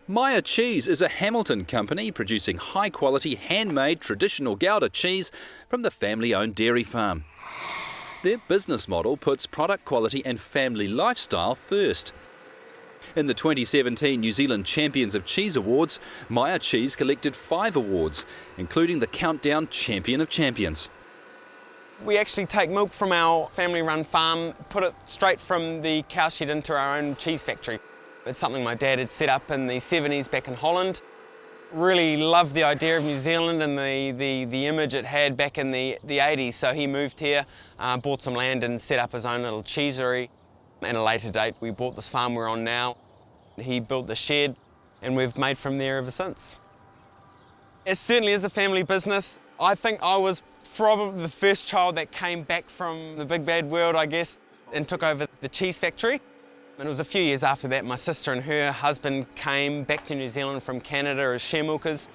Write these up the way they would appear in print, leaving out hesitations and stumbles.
Meyer Cheese is a Hamilton company producing high-quality, handmade, traditional Gouda cheese from the family-owned dairy farm. Their business model puts product quality and family lifestyle first. In the 2017 New Zealand Champions of Cheese Awards, Meyer Cheese collected 5 awards, including the Countdown Champion of Champions. We actually take milk from our family-run farm, put it straight from the cow shed into our own cheese factory. It's something my dad had set up in the 70s back in Holland. Really loved the idea of New Zealand and the image it had back in the 80s, so he moved here, bought some land and set up his own little cheesery. At a later date we bought this farm we're on now. He built the shed and we've made from there ever since. It certainly is a family business. I think I was probably the first child that came back from the big bad world, I guess, and took over the cheese factory. And it was a few years after that my sister and her husband came back to New Zealand from Canada as share milkers.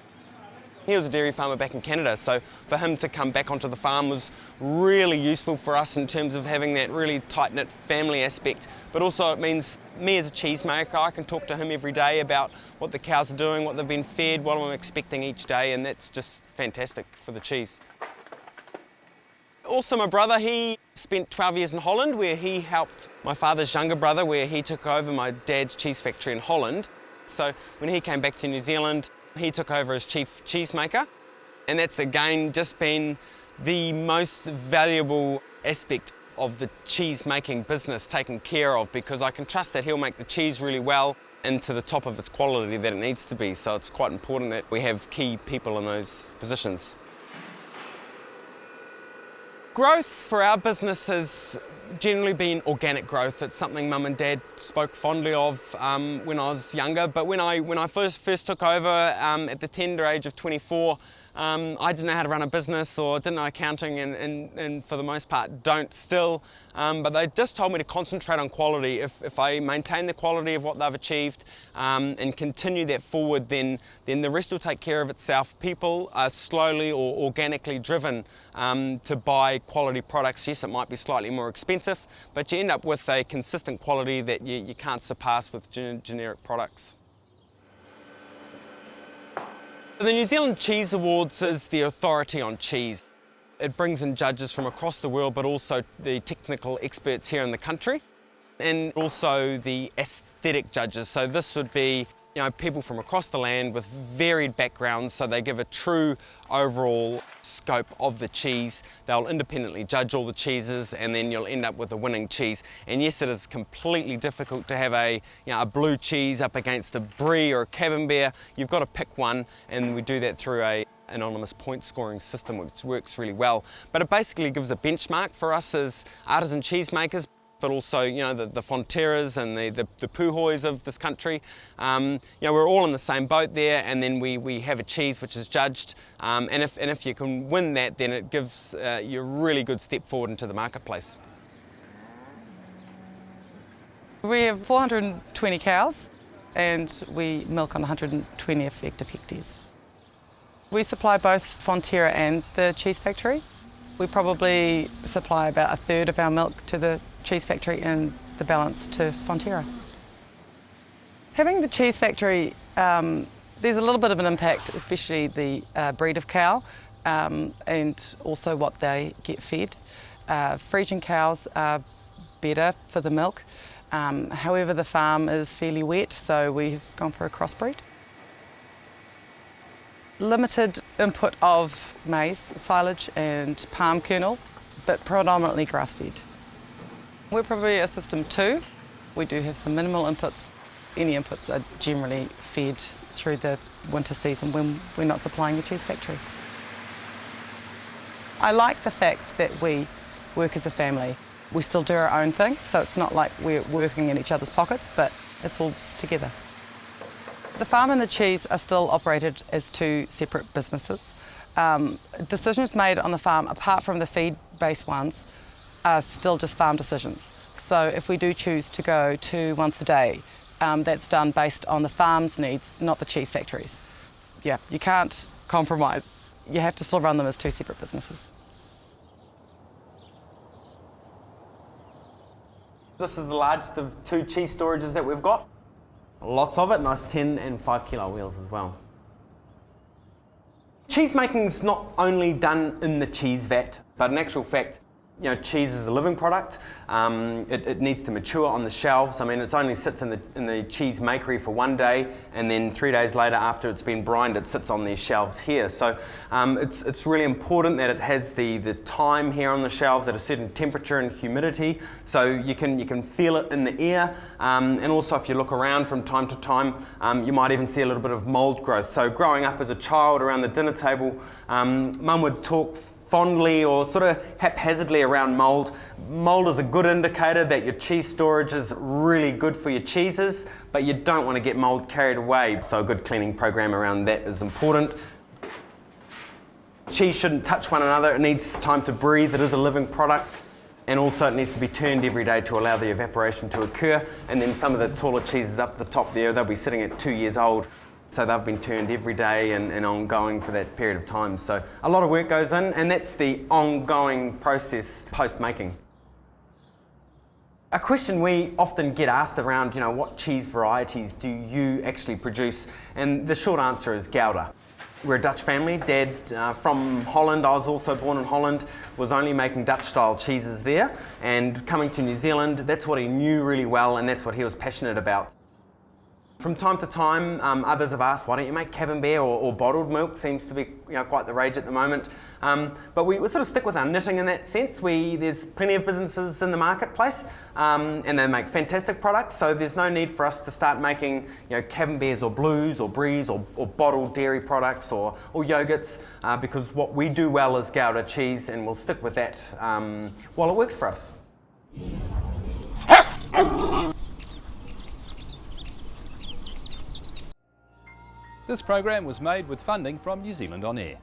He was a dairy farmer back in Canada, so for him to come back onto the farm was really useful for us in terms of having that really tight-knit family aspect. But also it means me as a cheesemaker, I can talk to him every day about what the cows are doing, what they've been fed, what I'm expecting each day, and that's just fantastic for the cheese. Also my brother, he spent 12 years in Holland where he helped my father's younger brother, where he took over my dad's cheese factory in Holland. So when he came back to New Zealand, he took over as chief cheesemaker, and that's again just been the most valuable aspect of the cheese making business taken care of, because I can trust that he'll make the cheese really well and to the top of its quality that it needs to be, so it's quite important that we have key people in those positions. Growth for our business has generally been organic growth. It's something Mum and Dad spoke fondly of when I was younger, but when I first took over at the tender age of 24, I didn't know how to run a business or didn't know accounting, and for the most part don't still, but they just told me to concentrate on quality. If I maintain the quality of what they've achieved and continue that forward, then the rest will take care of itself. People are slowly or organically driven to buy quality products. Yes, it might be slightly more expensive, but you end up with a consistent quality that you can't surpass with generic products. The New Zealand Cheese Awards is the authority on cheese. It brings in judges from across the world, but also the technical experts here in the country, and also the aesthetic judges. So this would be, people from across the land with varied backgrounds, so they give a true overall scope of the cheese. They'll independently judge all the cheeses, and then you'll end up with a winning cheese. And yes, it is completely difficult to have a blue cheese up against a brie or a camembert. You've got to pick one, and we do that through a anonymous point scoring system, which works really well. But it basically gives a benchmark for us as artisan cheesemakers, but also the Fonterras and the Puhois of this country. We're all in the same boat there, and then we have a cheese which is judged, and if you can win that, then it gives you a really good step forward into the marketplace. We have 420 cows and we milk on 120 effective hectares. We supply both Fonterra and the cheese factory. We probably supply about a third of our milk to the cheese factory and the balance to Fonterra. Having the cheese factory, there's a little bit of an impact, especially the breed of cow and also what they get fed. Friesian cows are better for the milk. However, the farm is fairly wet, so we've gone for a crossbreed. Limited input of maize, silage and palm kernel, but predominantly grass-fed. We're probably a system 2. We do have some minimal inputs. Any inputs are generally fed through the winter season when we're not supplying the cheese factory. I like the fact that we work as a family. We still do our own thing, so it's not like we're working in each other's pockets, but it's all together. The farm and the cheese are still operated as 2 separate businesses. Decisions made on the farm, apart from the feed-based ones, are still just farm decisions. So if we do choose to go to once a day, that's done based on the farm's needs, not the cheese factories. Yeah, you can't compromise. You have to still run them as 2 separate businesses. This is the largest of 2 cheese storages that we've got. Lots of it, nice 10 and 5 kilo wheels as well. Cheese making's not only done in the cheese vat, but in actual fact, cheese is a living product. It needs to mature on the shelves. I mean, it only sits in the cheese makery for 1 day, and then 3 days later, after it's been brined, it sits on these shelves here. So it's really important that it has the time here on the shelves at a certain temperature and humidity, so you can feel it in the air. And also, if you look around from time to time, you might even see a little bit of mold growth. So growing up as a child around the dinner table, Mum would talk fondly or sort of haphazardly around mold. Mold is a good indicator that your cheese storage is really good for your cheeses, but you don't want to get mold carried away. So a good cleaning program around that is important. Cheese shouldn't touch one another. It needs time to breathe. It is a living product. And also it needs to be turned every day to allow the evaporation to occur. And then some of the taller cheeses up the top there, they'll be sitting at 2 years old. So they've been turned every day and ongoing for that period of time. So a lot of work goes in, and that's the ongoing process post-making. A question we often get asked around, what cheese varieties do you actually produce? And the short answer is Gouda. We're a Dutch family. Dad from Holland, I was also born in Holland, was only making Dutch-style cheeses there. And coming to New Zealand, that's what he knew really well, and that's what he was passionate about. From time to time, others have asked, why don't you make Camembert or bottled milk? Seems to be quite the rage at the moment. But we sort of stick with our knitting in that sense. There's plenty of businesses in the marketplace, and they make fantastic products, so there's no need for us to start making Camemberts or Blues or Bries or bottled dairy products or yogurts, because what we do well is Gouda cheese, and we'll stick with that while it works for us. This program was made with funding from New Zealand On Air.